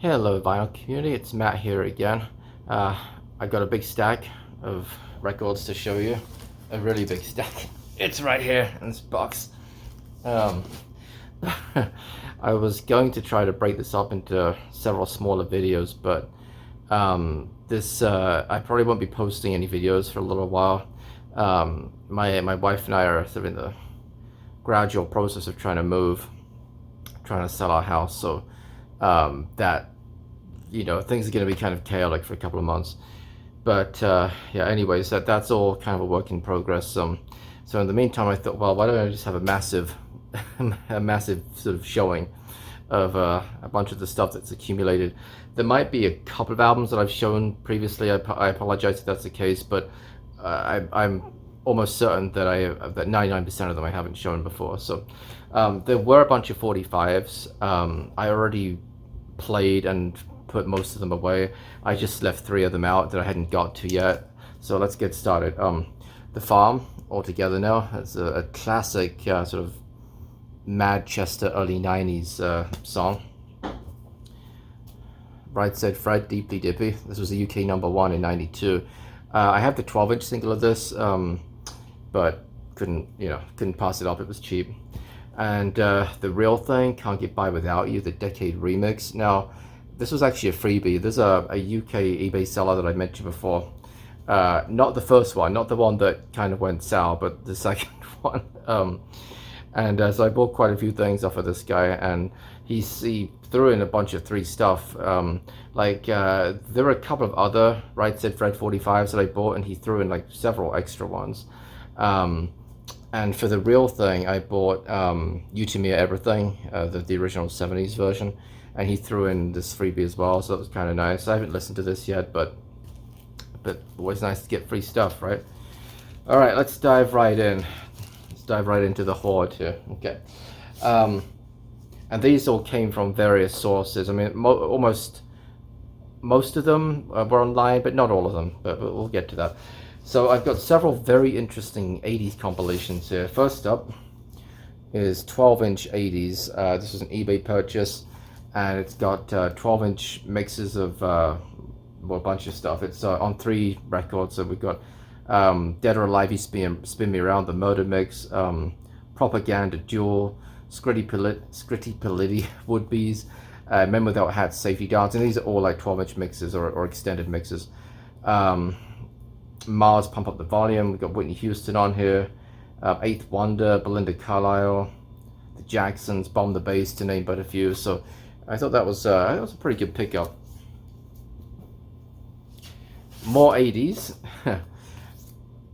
Hello vinyl community, it's Matt here again. I got a big stack of records to show you. A really big stack. It's right here in this box. I was going to try to break this up into several smaller videos, but I probably won't be posting any videos for a little while. My wife and I are sort of in the gradual process of trying to sell our house, so that, you know, things are going to be kind of chaotic for a couple of months. But yeah, anyways, that's all kind of a work in progress. So in the meantime, I thought, well, why don't I just have a massive a massive sort of showing of a bunch of the stuff that's accumulated. There might be a couple of albums that I've shown previously. I apologize if that's the case, but I'm almost certain that that 99% of them I haven't shown before. So there were a bunch of 45s. I already played and put most of them away. I just left 3 of them out that I hadn't got to yet. So let's get started. The Farm, All Together Now. It's a classic sort of Manchester early 90s song. Right Said Fred, Deeply Dippy. This was a UK #1 in '92. I have the 12-inch single of this, but couldn't pass it up. It was cheap. And The Real Thing, Can't Get By Without You, the Decade remix. Now, this was actually a freebie. There's a UK eBay seller that I mentioned before. Not the first one, not the one that kind of went sour, but the second one. So I bought quite a few things off of this guy, and he threw in a bunch of 3 stuff. There were a couple of other Right Said Fred 45s that I bought, and he threw in like several extra ones. And for The Real Thing, I bought You To Me Everything, the original 70s version, and he threw in this freebie as well, so that was kind of nice. I haven't listened to this yet, but always nice to get free stuff, right? All right, let's dive right in. Let's dive right into the hoard here. Okay. And these all came from various sources. I mean, most of them were online, but not all of them, but we'll get to that. So I've got several very interesting 80s compilations here. First up is 12-inch 80s. This was an eBay purchase, and it's got 12-inch mixes of a bunch of stuff. It's on 3 records. So we've got Dead or Alive, You Spin Me Around, the Murder Mix, Propaganda Duel, Scritty Politti, Would-Be's, Men Without Hats, Safety Dance, and these are all like 12-inch mixes or extended mixes. Mars, Pump Up the Volume. We've got Whitney Houston on here, Eighth Wonder, Belinda Carlisle, the Jacksons, Bomb the Bass, to name but a few. So I thought that was a pretty good pickup. More 80s,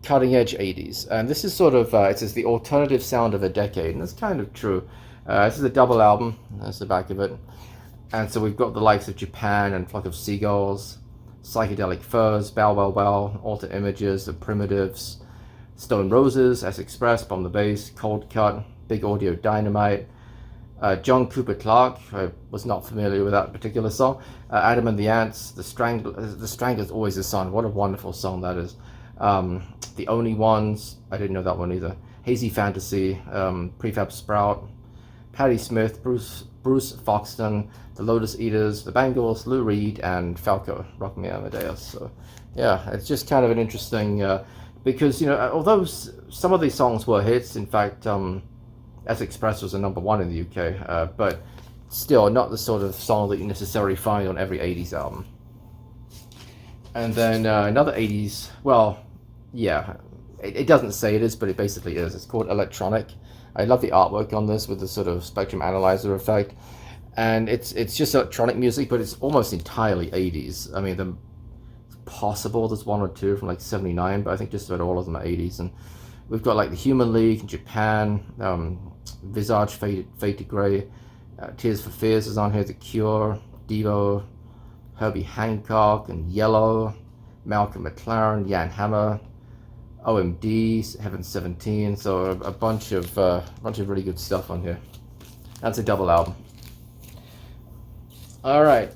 cutting edge 80s, and this is sort of it says the alternative sound of a decade, and that's kind of true. This is a double album. That's the back of it, and so we've got the likes of Japan and Flock of Seagulls, Psychedelic Furs, Bow Wow Wow, Alter Images, The Primitives, Stone Roses, S Express, Bomb the Bass, Cold Cut, Big Audio Dynamite, John Cooper Clarke. I was not familiar with that particular song. Adam and the Ants, The Strangler's Always the Sun. What a wonderful song that is. The Only Ones, I didn't know that one either. Hazy Fantasy, Prefab Sprout, Patti Smith, Bruce Foxton, The Lotus Eaters, The Bangles, Lou Reed, and Falco, Rock Me Amadeus. So yeah, it's just kind of an interesting, because, you know, although some of these songs were hits, in fact, S Express was a #1 in the UK, but still not the sort of song that you necessarily find on every 80s album. And then another 80s, well, yeah, it doesn't say it is, but it basically is. It's called Electronic. I love the artwork on this with the sort of spectrum analyzer effect, and it's just electronic music, but it's almost entirely 80s. I mean, it's possible there's 1 or 2 from like 79, but I think just about all of them are 80s. And we've got like the Human League, Japan, Visage, Fade to Grey, Tears for Fears is on here, The Cure, Devo, Herbie Hancock, and Yellow, Malcolm McLaren, Jan Hammer, OMD, Heaven 17. So a bunch of really good stuff on here. That's a double album. All right,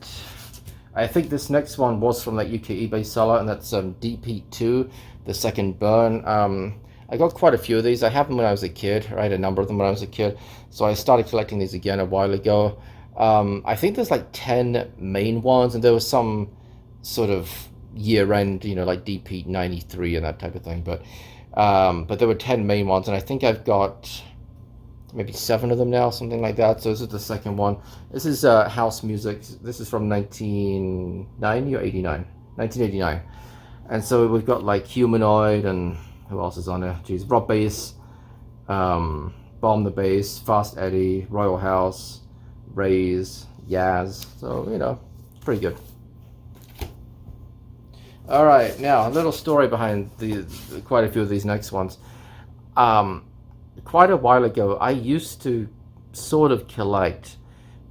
I think this next one was from that UK eBay seller, and that's DP2, The Second Burn. I got quite a few of these. I had them when I was a kid. I had a number of them when I was a kid, so I started collecting these again a while ago. I think there's like 10 main ones, and there was some sort of year end, like DP 93 and that type of thing. But there were 10 main ones, and I think I've got maybe 7 of them now, something like that. So this is the second one. This is house music. This is from 1990 or 89? 1989. And so we've got like Humanoid, and who else is on there? Jeez, Rob Bass, Bomb the Bass, Fast Eddie, Royal House, Rays, Yaz. So, pretty good. All right, now a little story behind quite a few of these next ones. Quite a while ago, I used to sort of collect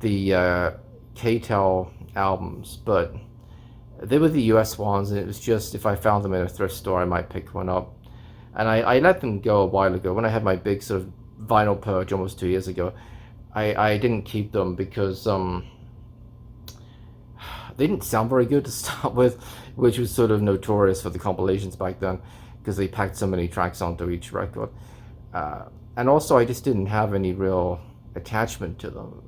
the k-tel albums, but they were the US ones, and it was just if I found them in a thrift store, I might pick one up. And I let them go a while ago. When I had my big sort of vinyl purge almost 2 years ago, I didn't keep them because they didn't sound very good to start with, which was sort of notorious for the compilations back then because they packed so many tracks onto each record. And also, I just didn't have any real attachment to them.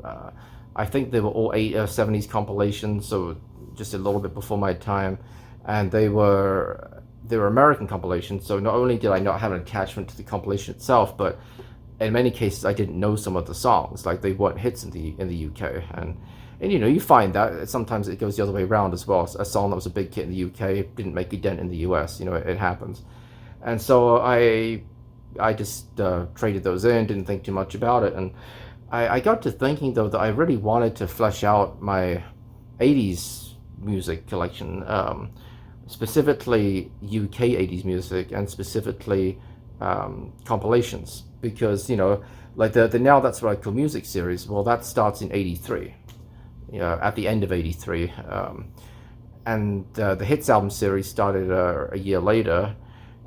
I think they were all 70s compilations, so just a little bit before my time, and they were American compilations. So not only did I not have an attachment to the compilation itself, but in many cases I didn't know some of the songs, like they weren't hits in the UK, and you find that sometimes it goes the other way around as well. A song that was a big hit in the UK didn't make a dent in the US. It happens, and so I just traded those in, didn't think too much about it, and I got to thinking though that I really wanted to flesh out my 80s music collection, specifically UK 80s music, and specifically compilations, because like the Now That's What I Call Music series, well, that starts in 83, at the end of 83, and the Hits album series started a year later.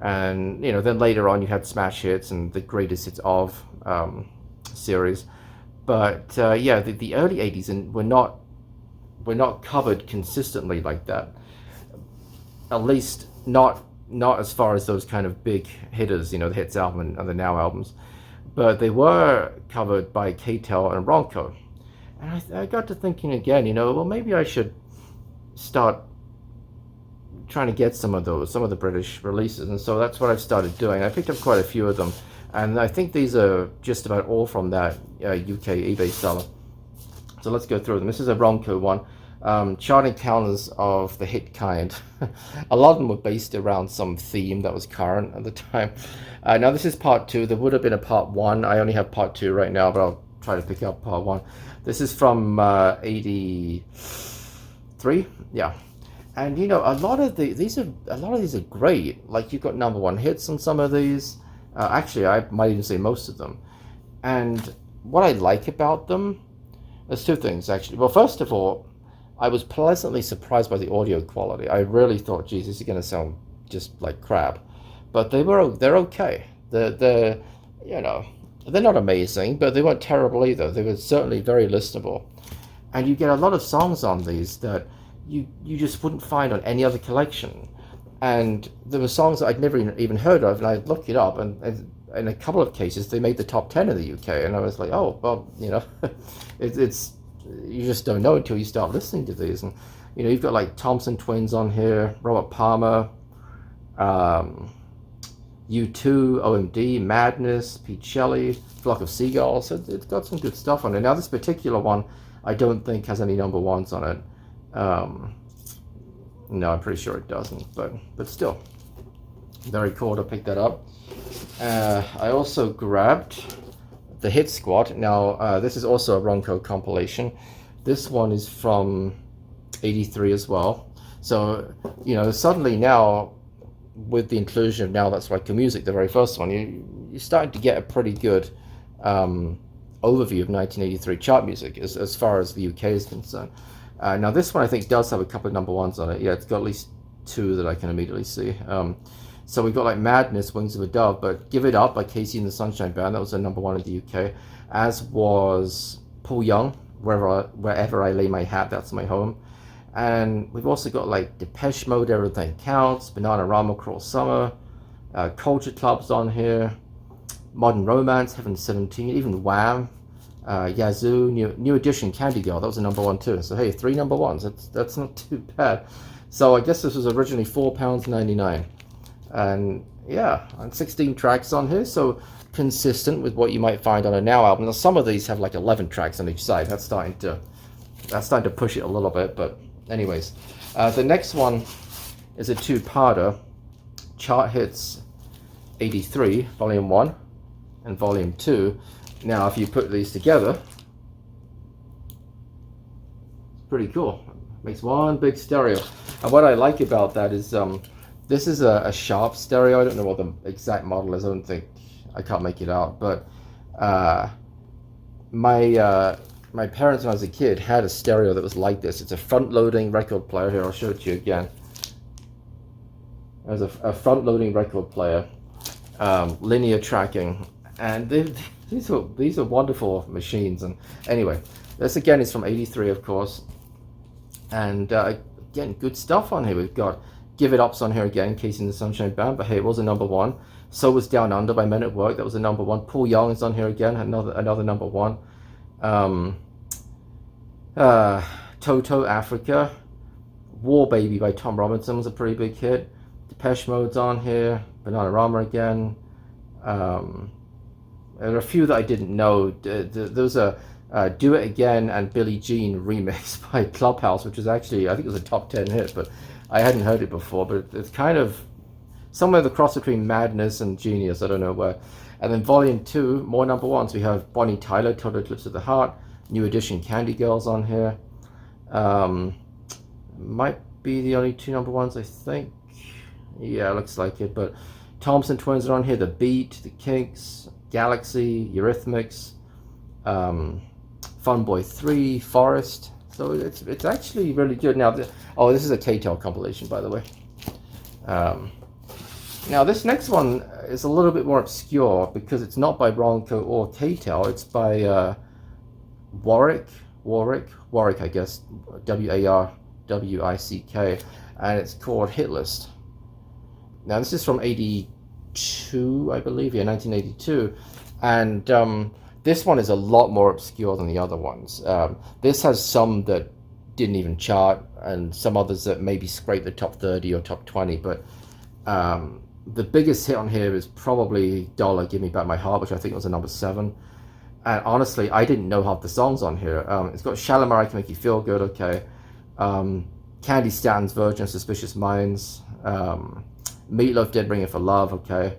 And then later on you had Smash Hits and the Greatest Hits of series, but the early 80s and were not covered consistently like that. At least not as far as those kind of big hitters, the Hits album and the Now albums, but they were covered by k-tel and Ronco. And I got to thinking again, well, maybe I should start trying to get some of the British releases, and so that's what I've started doing. I picked up quite a few of them, and I think these are just about all from that UK eBay seller. So let's go through them. This is a Ronco one, chart encounters of the hit kind. A lot of them were based around some theme that was current at the time. Now this is part 2. There would have been a part 1. I only have part 2 right now, but I'll try to pick up part 1. This is from 83. Yeah. And a lot of these are great. Like, you've got #1 hits on some of these. Actually, I might even say most of them. And what I like about them, there's 2 things actually. Well, first of all, I was pleasantly surprised by the audio quality. I really thought, geez, this is going to sound just like crap, but they're okay. They're not amazing, but they weren't terrible either. They were certainly very listenable, and you get a lot of songs on these that you just wouldn't find on any other collection. And there were songs that I'd never even heard of, and I looked it up, and in a couple of cases they made the top 10 in the UK, and I was like, oh well, it's you just don't know until you start listening to these. And you've got like Thompson Twins on here, Robert Palmer, U2, OMD, Madness, Pete Shelley, Flock of Seagulls. So it's got some good stuff on it. Now this particular one I don't think has any #1s on it. No, I'm pretty sure it doesn't, but still, very cool to pick that up. I also grabbed the Hit Squad. Now, this is also a Ronco compilation. This one is from 83 as well. So, suddenly now, with the inclusion of Now That's What I Call Music, the very first one, you're starting to get a pretty good overview of 1983 chart music as far as the UK is concerned. Now this one I think does have a couple of #1s on it. Yeah, it's got at least 2 that I can immediately see. So we've got like Madness, Wings of a Dove, but Give It Up by Casey and the Sunshine Band. That was a #1 in the UK, as was Paul Young, Wherever I Lay My Hat, That's My Home. And we've also got like Depeche Mode, Everything Counts, Bananarama, Cruel Summer, Culture Club's on here, Modern Romance, Heaven 17, even Wham, Yazoo, new edition Candy Girl, that was a number one too. So hey, 3 number ones, that's not too bad. So I guess this was originally £4.99, and yeah, and 16 tracks on here, so consistent with what you might find on a Now album. Now some of these have like 11 tracks on each side. That's starting to push it a little bit, but anyways, the next one is a two-parter, Chart Hits 83, Volume 1 and Volume 2. Now, if you put these together, it's pretty cool. Makes one big stereo. And what I like about that is this is a Sharp stereo. I don't know what the exact model is. I can't make it out. But my parents, when I was a kid, had a stereo that was like this. It's a front-loading record player. Here, I'll show it to you again. There's a front-loading record player, linear tracking, and these are wonderful machines. And anyway, this again is from '83, of course, and again, good stuff on here. We've got Give It Up's on here again, Casey and the Sunshine Band, but hey, it was a number one. So was Down Under by Men at Work. That was a number one. Paul Young is on here again, another number one. Toto, Africa. War Baby by Tom Robinson was a pretty big hit. Depeche Mode's on here. Bananarama again. There are a few that I didn't know. There was a Do It Again and Billie Jean remix by Clubhouse, which was actually, I think it was a top 10 hit, but I hadn't heard it before. But it's kind of somewhere the cross between Madness and Genius, I don't know where. And then Volume 2, more number ones. We have Bonnie Tyler, Total Eclipse of the Heart. New edition Candy Girls on here. Might be the only 2 number ones, I think. Yeah, looks like it. But Thompson Twins are on here. The Beat, The Kinks, Galaxy, Eurythmics, Fun Boy 3, Forest. So it's actually really good. Now, this is a k-tel compilation, by the way. Now this next one is a little bit more obscure because it's not by Ronco or k-tel. It's by Warwick, I guess, Warwick, and it's called Hit List. Now this is from '82, I believe, yeah, 1982, and this one is a lot more obscure than the other ones. This has some that didn't even chart, and some others that maybe scraped the top 30 or top 20, but the biggest hit on here is probably Dollar, Give Me Back My Heart, which I think was a number 7. And honestly, I didn't know half the songs on here. It's got Shalimar, I Can Make You Feel Good, okay. Candy Stanton's version of Suspicious Minds. Meatloaf, Dead Ringer for Love, okay.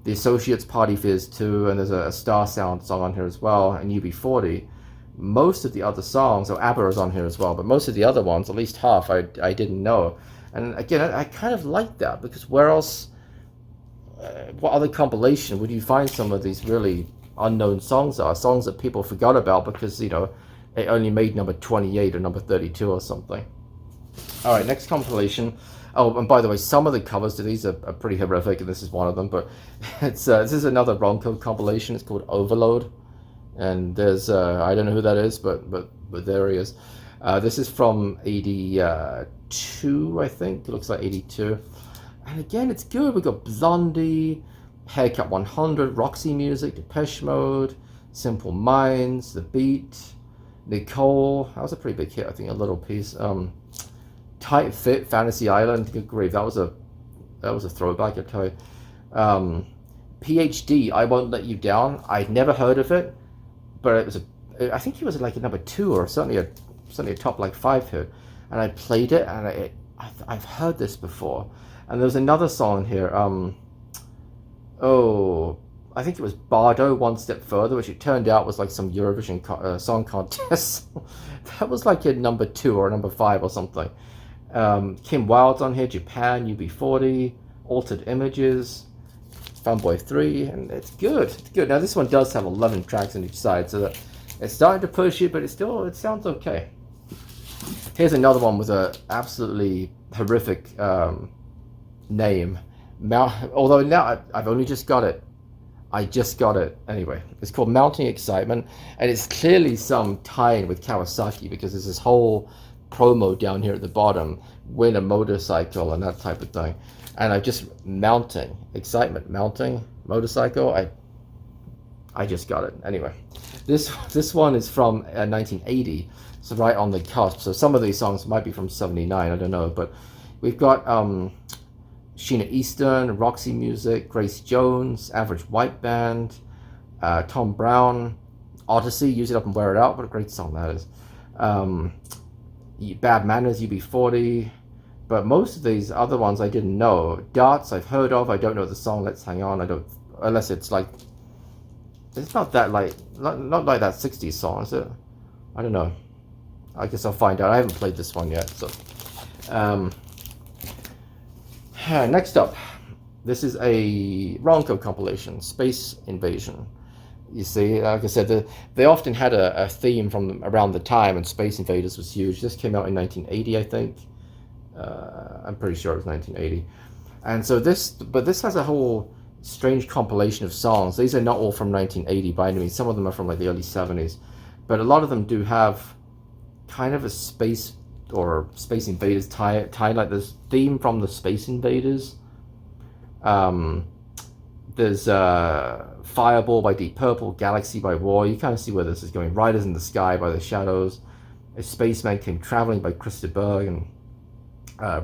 The Associates, Party Fears 2, and there's a Star Sound song on here as well, and UB40. Most of the other songs, or ABBA is on here as well, but most of the other ones, at least half, I didn't know. And again, I kind of like that, because where else, what other compilation would you find some of these really unknown songs are? Songs that people forgot about because, you know, it only made number 28 or number 32 or something. All right, next compilation. Oh, and by the way, some of the covers to these are pretty horrific, and this is one of them, but this is another Ronco compilation. It's called Overload, and there's, I don't know who that is, but there he is. This is from 82, I think. It looks like 82. And again, it's good. We've got Blondie, Haircut 100, Roxy Music, Depeche Mode, Simple Minds, The Beat, Nicole. That was a pretty big hit, I think, a little piece. Tight Fit, Fantasy Island. Good grief, that was a throwback, I tell you. PhD, I Won't Let You Down. I'd never heard of it, but I think it was like a number 2 or certainly a top like 5 hit. And I played it, and I've heard this before. And there was another song here. I think it was Bardo, One Step Further, which it turned out was like some Eurovision song contest. That was like a number 2 or a number 5 or something. Kim Wilde's on here, Japan, UB40, Altered Images, Fanboy 3, and it's good. It's good. Now this one does have 11 tracks on each side, so that it's starting to push it, but it sounds okay. Here's another one with a absolutely horrific name. Although now I've only just got it. I just got it. Anyway, it's called Mounting Excitement, and it's clearly some tie-in with Kawasaki, because there's this whole promo down here at the bottom, win a motorcycle and that type of thing. And I just mounting motorcycle. I just got it. Anyway, this one is from 1980, so right on the cusp. So some of these songs might be from 79, I don't know. But we've got Sheena Easton, Roxy Music, Grace Jones, Average White Band, Tom Brown, Odyssey, Use It Up and Wear It Out. What a great song that is. Bad Manners, UB40. But most of these other ones I didn't know. Darts I've heard of. I don't know the song Let's Hang On. I don't, unless it's like, it's not that like, not like that 60s song, is it? I don't know. I guess I'll find out. I haven't played this one yet. So next up, this is a Ronco compilation, Space Invasion. You see, like I said, they often had a theme from around the time, and Space Invaders was huge. This came out in 1980, I think. I'm pretty sure it was 1980. And so this has a whole strange compilation of songs. These are not all from 1980 by any means. Some of them are from like the early 70s. But a lot of them do have kind of a space or Space Invaders tie like this theme from the Space Invaders. There's Fireball by Deep Purple, Galaxy by War. You kind of see where this is going. Riders in the Sky by The Shadows. A Spaceman Came Traveling by Krista Berg, and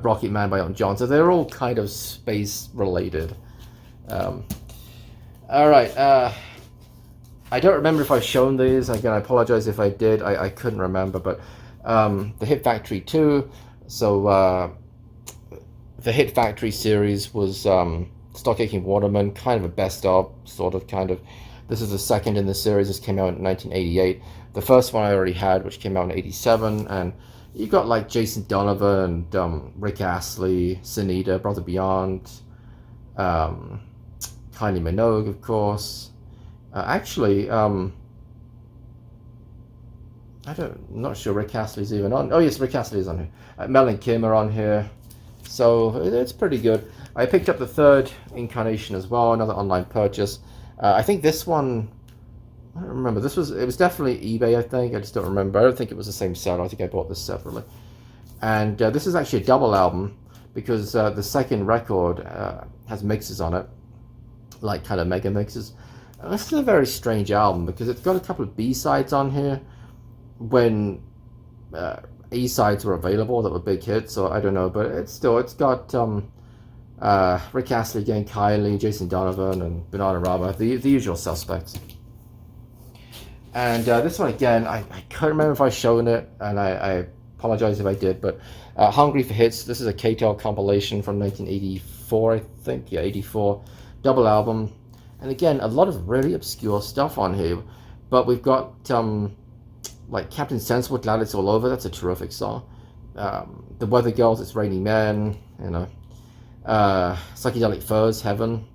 Rocket Man by Elton John. So they're all kind of space related. All right. I don't remember if I've shown these. Again, I apologize if I did. I couldn't remember. But the Hit Factory 2. So the Hit Factory series was Stock Aitken Waterman, kind of a best of, sort of, kind of. This is the second in the series. This came out in 1988. The first one I already had, which came out in 87. And you got like Jason Donovan and Rick Astley, Sunita, Brother Beyond, Kylie Minogue, of course. I'm not sure Rick Astley's even on. Oh yes, Rick Astley's on here. Mel and Kim are on here, so it's pretty good. I picked up the third incarnation as well, another online purchase. I think this one, I don't remember. It was definitely eBay, I think. I just don't remember. I don't think it was the same seller. I think I bought this separately. And this is actually a double album because the second record has mixes on it, like kind of mega mixes. This is a very strange album because it's got a couple of B-sides on here when A-sides were available that were big hits, so I don't know, but it's got Rick Astley again, Kylie, Jason Donovan, and Bananarama, the usual suspects. And this one again, I can't remember if I've shown it, and I apologize if I did, but Hungry for Hits. This is a k-tel compilation from 1984, I think. Yeah, 84. Double album. And again, a lot of really obscure stuff on here. But we've got like Captain Sensible, Glad It's All Over. That's a terrific song. The Weather Girls, It's Raining Men. You know, Psychedelic Furs, Heaven.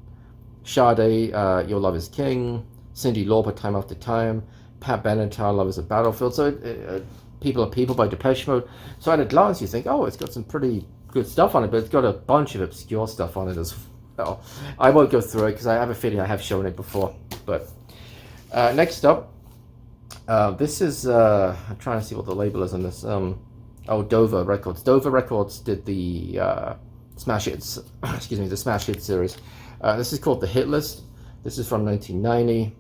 Sade, Your Love Is King. Cyndi Lauper, Time After Time. Pat Benatar, Love Is a Battlefield. So People Are People by Depeche Mode. So at a glance you think, oh, it's got some pretty good stuff on it, but it's got a bunch of obscure stuff on it as well. I won't go through it because I have a feeling I have shown it before. But next up, this is, I'm trying to see what the label is on this. Dover Records. Dover Records did the Smash Hits, excuse me, the Smash Hits series. This is called The Hit List. This is from 1990.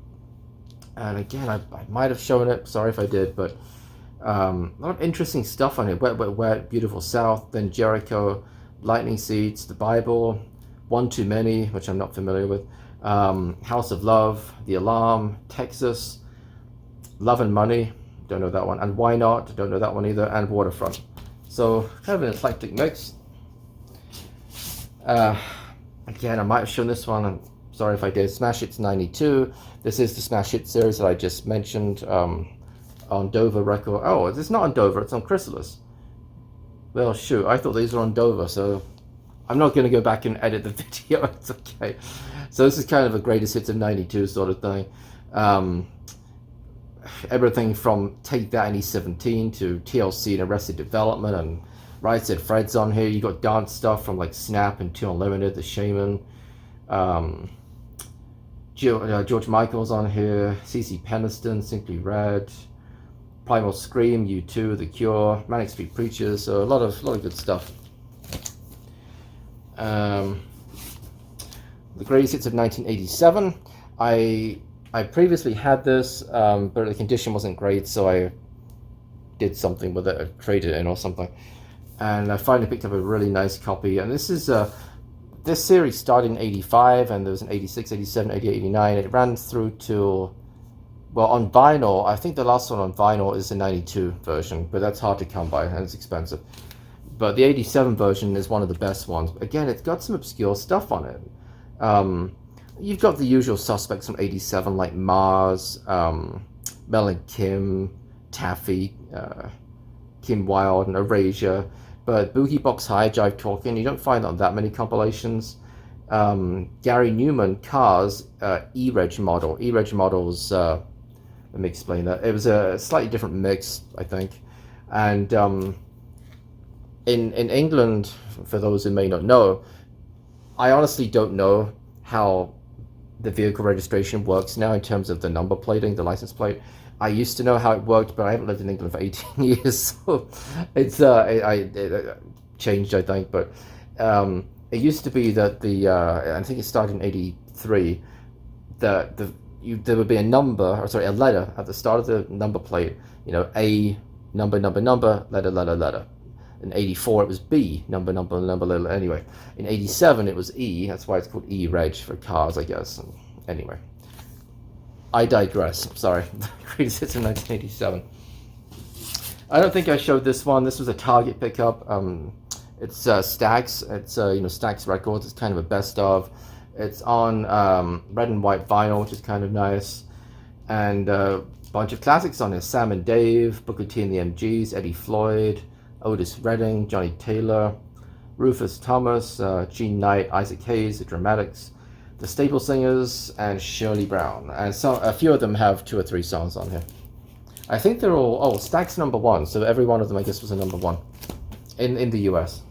And again, I might have shown it. Sorry if I did, but a lot of interesting stuff on it. Wet, Wet, Wet, Beautiful South, Then Jericho, Lightning Seeds, The Bible, One Too Many, which I'm not familiar with, House of Love, The Alarm, Texas, Love and Money, don't know that one, and Why Not, don't know that one either, and Waterfront. So kind of an eclectic mix. Again, I might have shown this one, I'm sorry if I did. Smash Hits 92. This is the Smash Hits series that I just mentioned on Dover Record. Oh, it's not on Dover, it's on Chrysalis. Well, shoot, I thought these were on Dover, so I'm not going to go back and edit the video. It's okay. So this is kind of a greatest hits of 92 sort of thing. Everything from Take That in E17 to TLC and Arrested Development, and Right Said Fred's on here. You got dance stuff from like Snap and Too Unlimited, The Shaman. George Michael's on here. CeCe Peniston, Simply Red. Primal Scream, U2, The Cure, Manic Street Preachers. So a lot of good stuff. The greatest hits of 1987. I I previously had this, but the condition wasn't great, so I did something with it, I traded it in or something. And I finally picked up a really nice copy. And this is this series started in 85, and there was an 86, 87, 88, 89. It ran through to, well, on vinyl, I think the last one on vinyl is the 92 version, but that's hard to come by and it's expensive. But the 87 version is one of the best ones. Again, it's got some obscure stuff on it. You've got the usual suspects from 87, like Mars, Mel and Kim, Taffy, Kim Wilde, and Erasure. But Boogie Box High, Jive Talking, you don't find on that many compilations. Gary Newman, Cars, E-Reg model. E-Reg models, let me explain that. It was a slightly different mix, I think. And in England, for those who may not know, I honestly don't know how the vehicle registration works now in terms of the number plating, the license plate. I used to know how it worked, but I haven't lived in England for 18 years, so it's it changed, I think. But it used to be that I think it started in 83, there would be a letter at the start of the number plate, you know, A, number, letter. In 84 it was B, number, letter. Anyway, in 87 it was E. That's why it's called E-Reg for cars, I guess. And anyway, I digress. Sorry. Greatest hits in 1987. I don't think I showed this one. This was a Target pickup. It's Stax. It's Stax Records. It's kind of a best of. It's on red and white vinyl, which is kind of nice, and a bunch of classics on here. Sam and Dave, Booker T and the MGs, Eddie Floyd, Otis Redding, Johnny Taylor, Rufus Thomas, Gene Knight, Isaac Hayes, the Dramatics, the Staple Singers, and Shirley Brown. And a few of them have 2 or 3 songs on here. I think they're all, Stax #1, so every one of them I guess was a #1 in the US.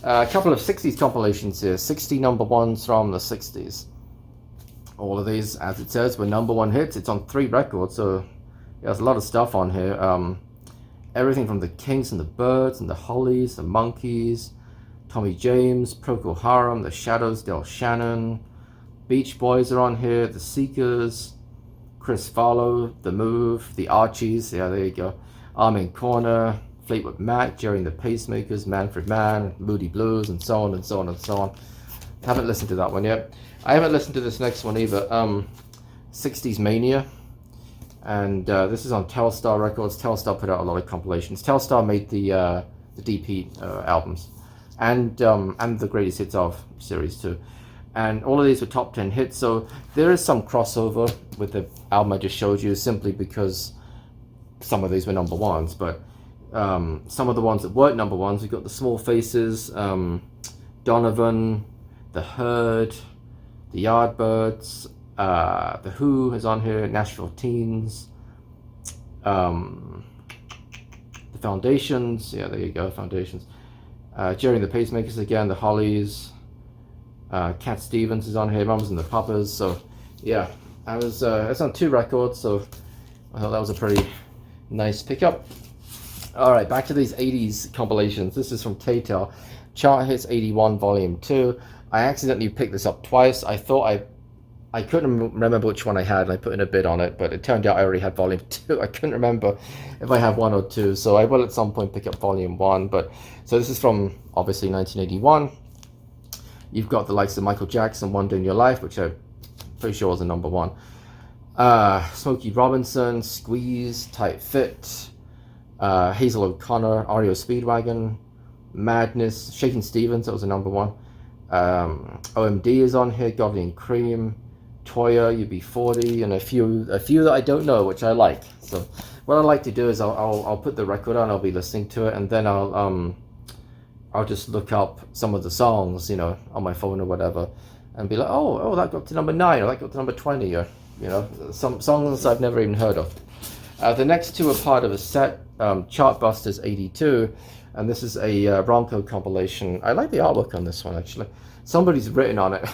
A couple of 60s compilations here, 60 #1s from the 60s. All of these, as it says, were #1 hits. It's on 3 records, so there's a lot of stuff on here. Everything from the Kings and the Birds and the Hollies, the Monkees, Tommy James, Procol Harum, the Shadows, Del Shannon, Beach Boys are on here, the Seekers, Chris Farlow, The Move, the Archies, yeah, there you go, Armin Corner, Fleetwood Mac, Jerry and the Pacemakers, Manfred Mann, Moody Blues, and so on and so on and so on. Haven't listened to that one yet. I haven't listened to this next one either. 60s Mania. And this is on Telstar Records. Telstar put out a lot of compilations. Telstar made the DP albums, and the Greatest Hits of series too. And all of these were top 10 hits. So there is some crossover with the album I just showed you, simply because some of these were #1s. But some of the ones that weren't #1s, we've got the Small Faces, Donovan, The Herd, the Yardbirds. The Who is on here, Nashville Teens, the Foundations, yeah, there you go, Foundations, Jerry and the Pacemakers again, the Hollies, Cat Stevens is on here, Mamas and the Papas. So yeah, it's on 2 records, so I thought that was a pretty nice pickup. Alright, back to these 80s compilations. This is from k-tel, Chart Hits 81 Volume 2. I accidentally picked this up twice. I thought I couldn't remember which one I had, and I put in a bid on it, but it turned out I already had Volume 2. I couldn't remember if I have 1 or 2, so I will at some point pick up Volume 1. But so this is from, obviously, 1981. You've got the likes of Michael Jackson, One Day in Your Life, which I'm pretty sure was a #1. Smokey Robinson, Squeeze, Tight Fit, Hazel O'Connor, REO Speedwagon, Madness, Shakin' Stevens, that was a #1. OMD is on here, Godly and Cream, Toya, UB40, and a few that I don't know, which I like. So what I like to do is I'll put the record on, I'll be listening to it, and then I'll just look up some of the songs, on my phone or whatever, and be like, oh, that got to #9, or that got to #20, or some songs I've never even heard of. The next 2 are part of a set, Chartbusters 82, and this is a Ronco compilation. I like the artwork on this one, actually. Somebody's written on it.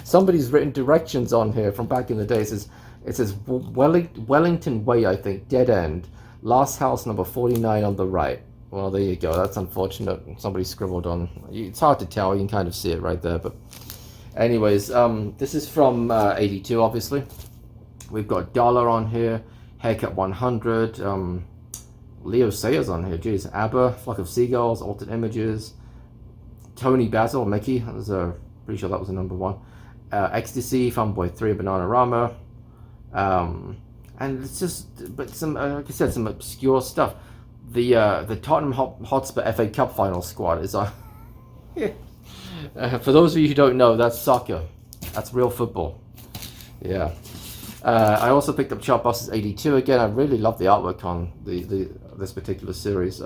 Somebody's written directions on here from back in the day. It says Wellington Way, I think, dead end, last house number 49 on the right. Well, there you go. That's unfortunate. Somebody scribbled on. It's hard to tell. You can kind of see it right there. But Anyways, this is from 82, obviously. We've got Dollar on here, Haircut 100, Leo Sayers on here, geez, ABBA, Flock of Seagulls, Altered Images, Tony Basil, Mickey, that was pretty sure that was the number one, Ecstasy, Funboy 3, Bananarama, and it's just, but some, like I said, some obscure stuff. The Tottenham Hotspur FA Cup final squad is on. For those of you who don't know, that's soccer. That's real football. Yeah. I also picked up Chartbusters 82 again. I really love the artwork on this particular series.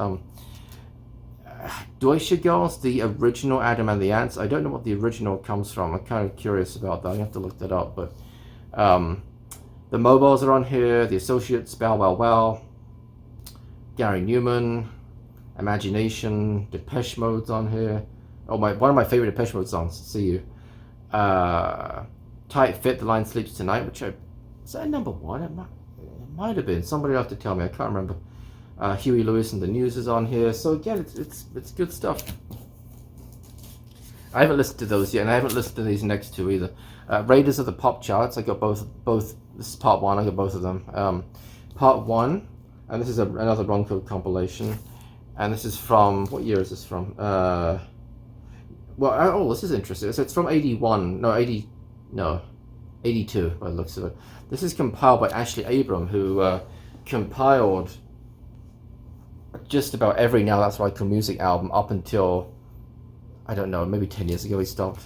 Deutsche Girls, the original Adam and the Ants. I don't know what the original comes from. I'm kind of curious about that. I have to look that up. But the mobiles are on here. The Associates, Bow Wow Wow, Gary Newman, Imagination, Depeche Mode's on here. Oh, one of my favorite Depeche Mode songs. See You. Tight Fit, The Lion Sleeps Tonight, which is that number one? It might have been. Somebody will have to tell me. I can't remember. Huey Lewis and the News is on here. So again, it's good stuff. I haven't listened to those yet, and I haven't listened to these next two either. Raiders of the Pop Charts. I got both. This is part one. I got both of them. Part one, and this is another Wrong Code compilation, and this is from, what year is this from? Well, this is interesting. So it's from 81. No, 80. No, 82 by the looks of it. This is compiled by Ashley Abram, who compiled just about every Now That's Right Music album up until, I don't know, maybe 10 years ago he stopped.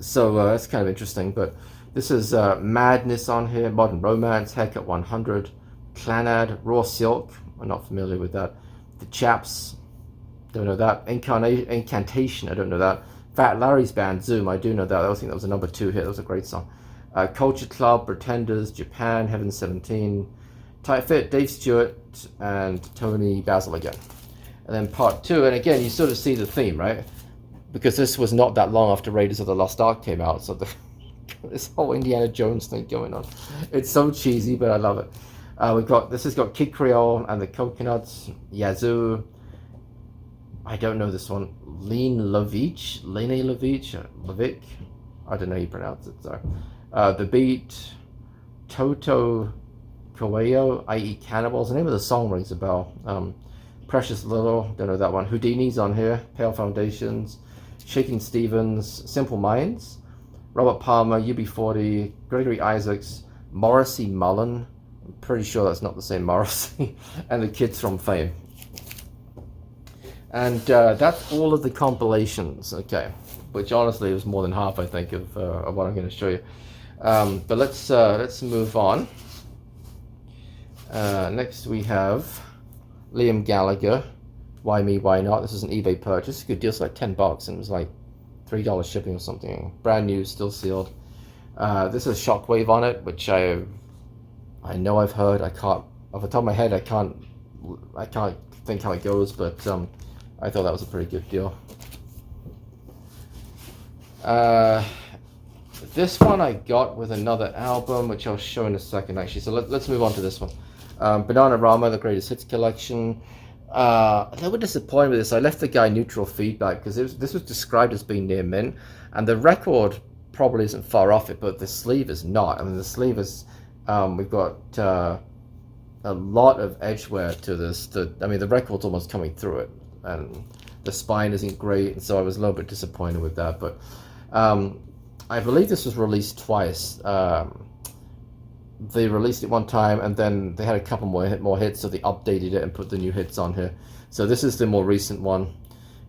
So that's kind of interesting. But this is Madness on here, Modern Romance, Haircut 100, Clanad, Raw Silk, I'm not familiar with that. The Chaps, don't know that. Incantation, I don't know that. Fat Larry's band, Zoom, I do know that. I think that was a number 2 hit. That was a great song. Culture Club, Pretenders, Japan, Heaven 17, Tight Fit, Dave Stewart, and Tony Basil again. And then part 2, and again, you sort of see the theme, right? Because this was not that long after Raiders of the Lost Ark came out, so this whole Indiana Jones thing going on. It's so cheesy, but I love it. This has got Kid Creole and the Coconuts, Yazoo. I don't know this one. Lene Levic, I don't know how you pronounce it, sorry. The Beat, Toto Coelho, i.e. Cannibals. The name of the song rings a bell. Precious Little, don't know that one. Houdini's on here, Pale Foundations, Shaking Stevens, Simple Minds, Robert Palmer, UB40, Gregory Isaacs, Morrissey Mullen, I'm pretty sure that's not the same Morrissey, and the Kids from Fame. And that's all of the compilations, okay, which honestly was more than half, I think, of what I'm going to show you. But let's move on. Next we have Liam Gallagher, Why Me, Why Not? This is an eBay purchase. Good deal. It's like $10, and it was like $3 shipping or something. Brand new, still sealed. This is Shockwave on it, which I know I've heard. I can't, off the top of my head, I can't think how it goes, but I thought that was a pretty good deal. This one I got with another album, which I'll show in a second, actually. So let's move on to this one. Bananarama, the Greatest Hits Collection. A little bit disappointed with this. I left the guy neutral feedback because this was described as being near mint, and the record probably isn't far off it, but the sleeve is not. I mean, the sleeve is, we've got a lot of edge wear to this. I mean, the record's almost coming through it, and the spine isn't great, and so I was a little bit disappointed with that. But I believe this was released twice. They released it one time, and then they had a couple more hits, so they updated it and put the new hits on here. So this is the more recent one.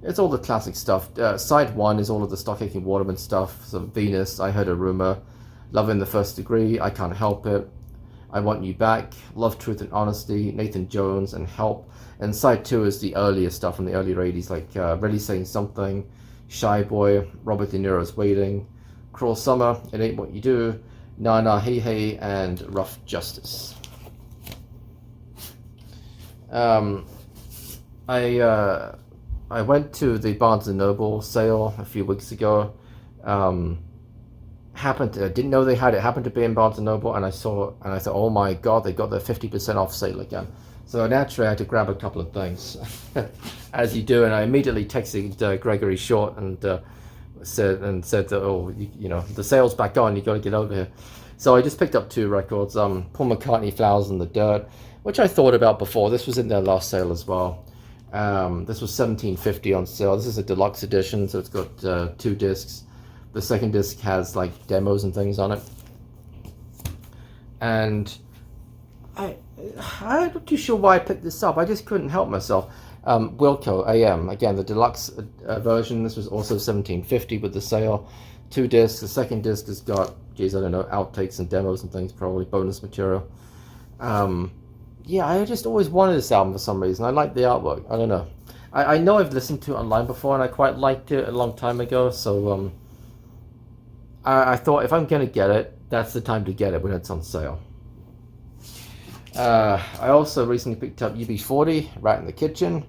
It's all the classic stuff. Side 1 is all of the Stock Aitken Waterman stuff. So Venus, I Heard a Rumor, Love in the First Degree, I Can't Help It, I Want You Back, Love, Truth and Honesty, Nathan Jones, and Help. And side 2 is the earlier stuff from the earlier 80s, like Really Saying Something, Shy Boy, Robert De Niro's Waiting, Cruel Summer, It Ain't What You Do, Na Na Hey Hey, and Rough Justice. I went to the Barnes & Noble sale a few weeks ago. Didn't know they had it. Happened to be in Barnes & Noble, and I thought, oh my god, they got their 50% off sale again. So naturally I had to grab a couple of things, as you do, and I immediately texted Gregory Short and said that, oh, you know, the sale's back on, you got to get over here. So I just picked up 2 records, Paul McCartney, Flowers in the Dirt, which I thought about before. This was in their last sale as well. This was $17.50 on sale. This is a deluxe edition, so it's got 2 discs. The second disc has like demos and things on it. And I'm not too sure why I picked this up. I just couldn't help myself. Wilco AM, again, the deluxe version. This was also $17.50 with the sale. 2 discs. The second disc has got, geez, I don't know, outtakes and demos and things, probably bonus material. Yeah, I just always wanted this album for some reason. I like the artwork. I don't know. I know I've listened to it online before, and I quite liked it a long time ago. So I thought if I'm gonna get it, that's the time to get it when it's on sale. I also recently picked up UB40, Rat in the Kitchen.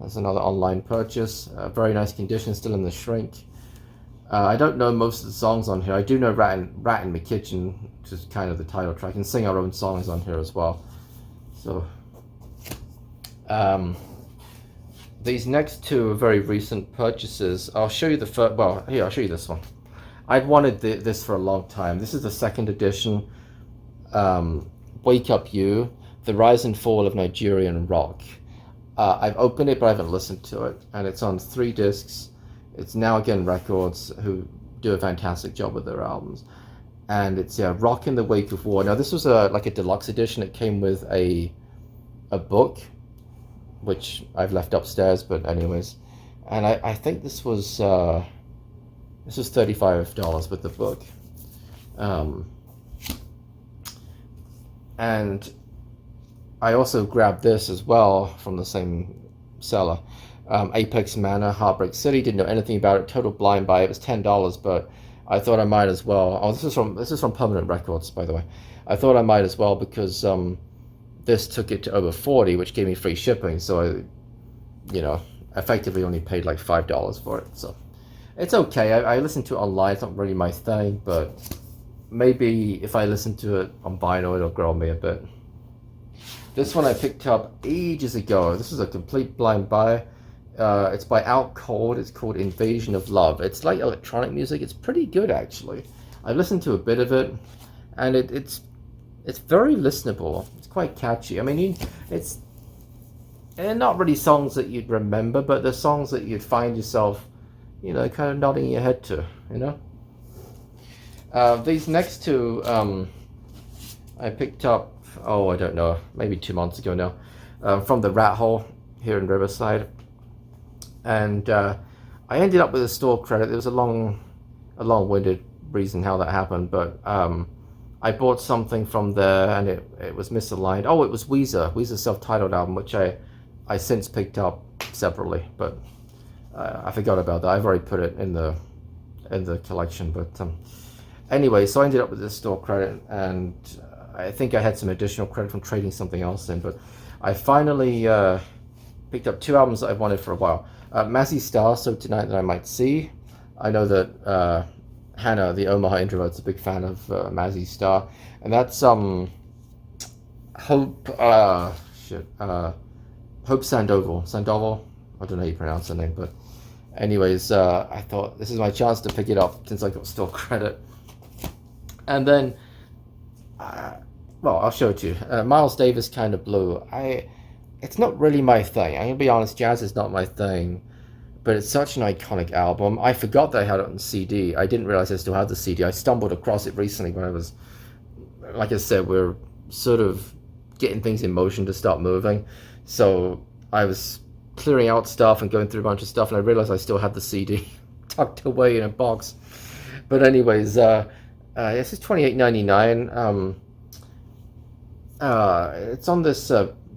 That's another online purchase. Very nice condition, still in the shrink. I don't know most of the songs on here. I do know Rat in the Kitchen, which is kind of the title track, and sing our own songs on here as well. So, these next 2 are very recent purchases. I'll show you the first, well, here, I'll show you this one. I've wanted this for a long time. This is the second edition, Wake Up You, The Rise and Fall of Nigerian Rock. I've opened it, but I haven't listened to it, and it's on 3 discs. It's Now Again Records, who do a fantastic job with their albums. And it's, yeah, Rock in the Wake of War. Now, this was like a deluxe edition. It came with a book, which I've left upstairs, but anyways. And I think this was $35 with the book. And I also grabbed this as well from the same seller. Apex Manor, Heartbreak City. Didn't know anything about it. Total blind buy. It was $10, but I thought I might as well. Oh, this is from Permanent Records, by the way. I thought I might as well because this took it to over 40, which gave me free shipping. So I, you know, effectively only paid like $5 for it. So it's okay. I listened to it online. It's not really my thing, but maybe if I listen to it on vinyl, it'll grow on me a bit. This one I picked up ages ago. This is a complete blind buy. It's by Out Cold. It's called Invasion of Love. It's like electronic music. It's pretty good, actually. I've listened to a bit of it, and it's very listenable. It's quite catchy. I mean, they're not really songs that you'd remember, but they're songs that you'd find yourself, you know, kind of nodding your head to, you know. These next 2 I picked up, oh, I don't know, maybe 2 months ago now, from the Rat Hole here in Riverside. And I ended up with a store credit. There was a long-winded reason how that happened, but I bought something from there, and it was misaligned. Oh, it was Weezer's self-titled album, which I since picked up separately, but I forgot about that. I've already put it in the collection, but anyway, so I ended up with this store credit, and I think I had some additional credit from trading something else in, but I finally picked up 2 albums that I've wanted for a while. Mazzy Star, So Tonight That I Might See. I know that Hannah, the Omaha introvert's a big fan of Mazzy Star, and that's Hope Sandoval. I don't know how you pronounce her name, but anyways, I thought this is my chance to pick it up since I got store credit. And then, well, I'll show it to you. Miles Davis, Kind of Blue. It's not really my thing. I'm gonna be honest, jazz is not my thing, but it's such an iconic album. I forgot that I had it on CD. I didn't realize I still had the CD. I stumbled across it recently when I was, like I said, we're sort of getting things in motion to start moving. So I was clearing out stuff and going through a bunch of stuff, and I realized I still had the CD tucked away in a box. But anyways, this is $28.99. It's on this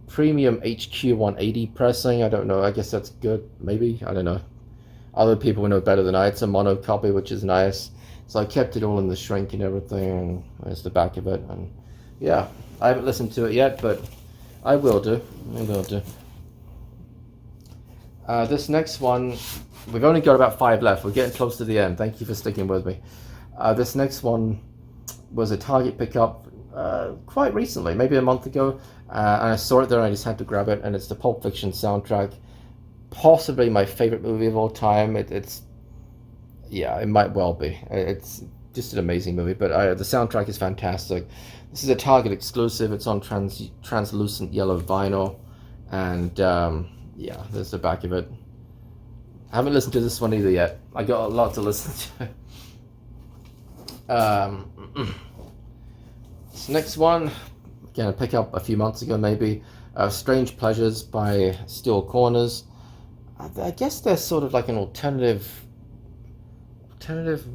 premium HQ 180 pressing. I don't know. I guess that's good. Maybe. I don't know. Other people know better than I. It's a mono copy, which is nice. So I kept it all in the shrink and everything. And there's the back of it. And yeah, I haven't listened to it yet, but I will do. This next one, we've only got about 5 left. We're getting close to the end. Thank you for sticking with me. This next one was a Target pickup quite recently, maybe a month ago. And I saw it there and I just had to grab it. And it's the Pulp Fiction soundtrack. Possibly my favorite movie of all time. yeah, it might well be. It's just an amazing movie, but the soundtrack is fantastic. This is a Target exclusive. It's on translucent yellow vinyl, and yeah, there's the back of it. I haven't listened to this one either yet. I got a lot to listen to. This next one, again, I picked up a few months ago maybe. Strange Pleasures by Steel Corners. I guess they're sort of like an alternative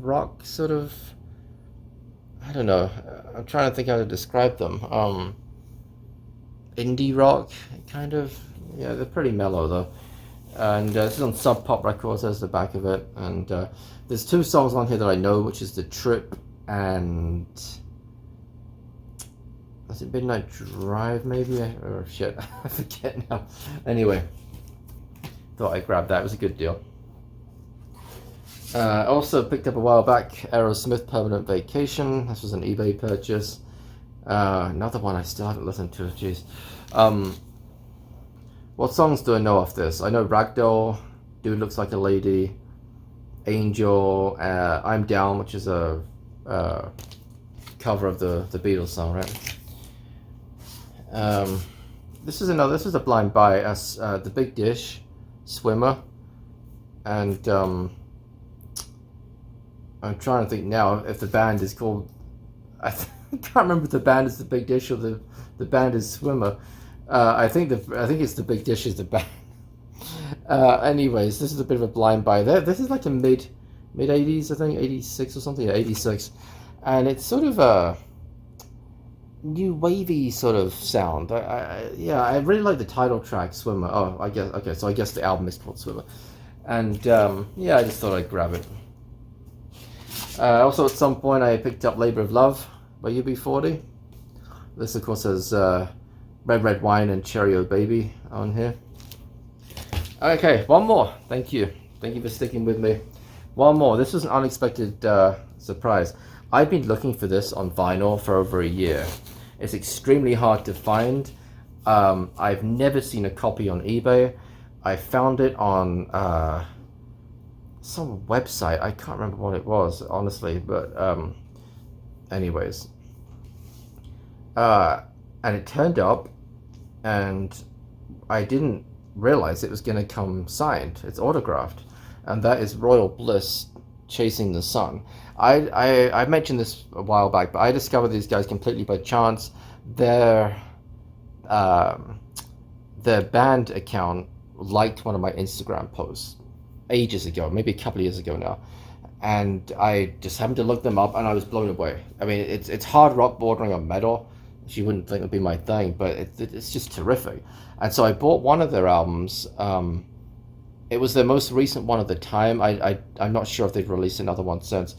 rock sort of. I don't know. I'm trying to think how to describe them. Indie rock, kind of. Yeah, they're pretty mellow though. And this is on Sub Pop Records. There's the back of it. And there's two songs on here that I know, which is The Trip and was it Midnight Drive maybe? Or shit, I forget now. Anyway, thought I'd grab that. It was a good deal. Also picked up a while back Aerosmith Permanent Vacation. This was an eBay purchase. Another one I still haven't listened to. Jeez. What songs do I know off this? I know Ragdoll, Dude Looks Like a Lady, Angel, I'm Down, which is a cover of the Beatles song, right? This is a blind buy as The Big Dish, Swimmer, and I'm trying to think now if the band is called. I can't remember if the band is The Big Dish or the band is Swimmer. I think it's The Big Dish is the band. Anyways, this is a bit of a blind buy. This is like a mid 80s, I think 86 or something. Yeah, 86, and it's sort of a new wavy sort of sound. I really like the title track, Swimmer. Oh, I guess okay. So I guess the album is called Swimmer, and yeah, I just thought I'd grab it. Also, at some point, I picked up Labor of Love by UB40. This, of course, has Red Red Wine and Cherry O Baby on here. Okay, one more. Thank you for sticking with me. One more. This was an unexpected surprise. I've been looking for this on vinyl for over a year. It's extremely hard to find. I've never seen a copy on eBay. I found it on some website. I can't remember what it was, honestly, but anyways. And it turned up, and I didn't realize it was going to come signed. It's autographed, and that is Royal Bliss, Chasing the Sun. I mentioned this a while back, but I discovered these guys completely by chance. Their band account liked one of my Instagram posts ages ago, maybe a couple of years ago now, and I just happened to look them up, and I was blown away. I mean, it's hard rock bordering on metal, which you wouldn't think would be my thing, but it's just terrific. And so I bought one of their albums. It was their most recent one at the time. I'm not sure if they've released another one since.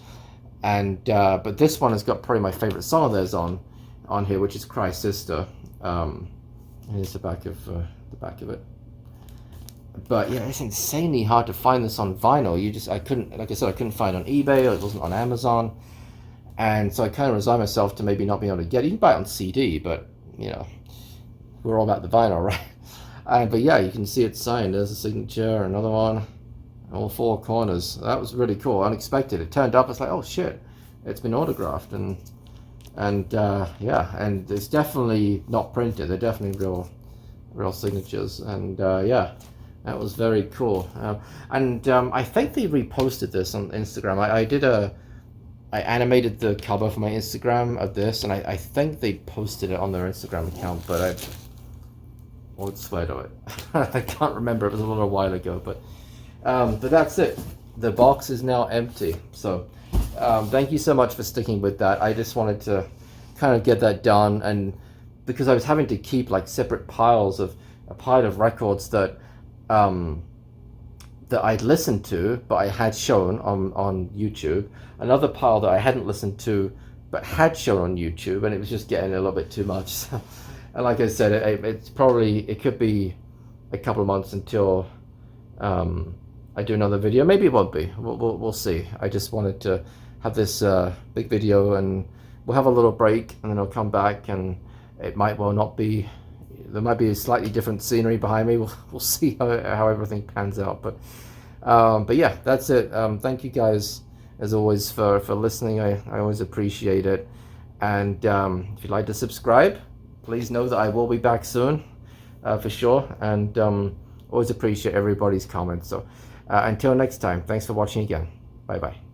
And but this one has got probably my favorite song of theirs on here, which is Cry Sister. Here's the back of it. But yeah, it's insanely hard to find this on vinyl. I couldn't, like I said, I couldn't find it on eBay, or it wasn't on Amazon. And so I kind of resigned myself to maybe not being able to get it. You can buy it on CD, but you know, we're all about the vinyl, right? But yeah, you can see it signed. There's a signature, another one, all four corners. That was really cool, unexpected. It turned up. It's like, oh shit, it's been autographed, and yeah, and it's definitely not printed. They're definitely real signatures, and yeah, that was very cool. And I think they reposted this on Instagram. I animated the cover for my Instagram of this, and I think they posted it on their Instagram account, but I won't swear to it. I can't remember. It was a little while ago, but that's it. The box is now empty. So thank you so much for sticking with that. I just wanted to kind of get that done, and because I was having to keep like separate piles of a pile of records that that I'd listened to but I had shown on YouTube, another pile that I hadn't listened to but had shown on YouTube, and it was just getting a little bit too much. So, and like I said, it could be a couple of months until I do another video. Maybe it won't be. We'll see. I just wanted to have this big video, and we'll have a little break, and then I'll come back, and it might well not be. There might be a slightly different scenery behind me. We'll see how everything pans out. But yeah, that's it. Thank you guys as always, for listening. I always appreciate it. And if you'd like to subscribe, please know that I will be back soon, for sure. And always appreciate everybody's comments. So until next time, thanks for watching again. Bye bye.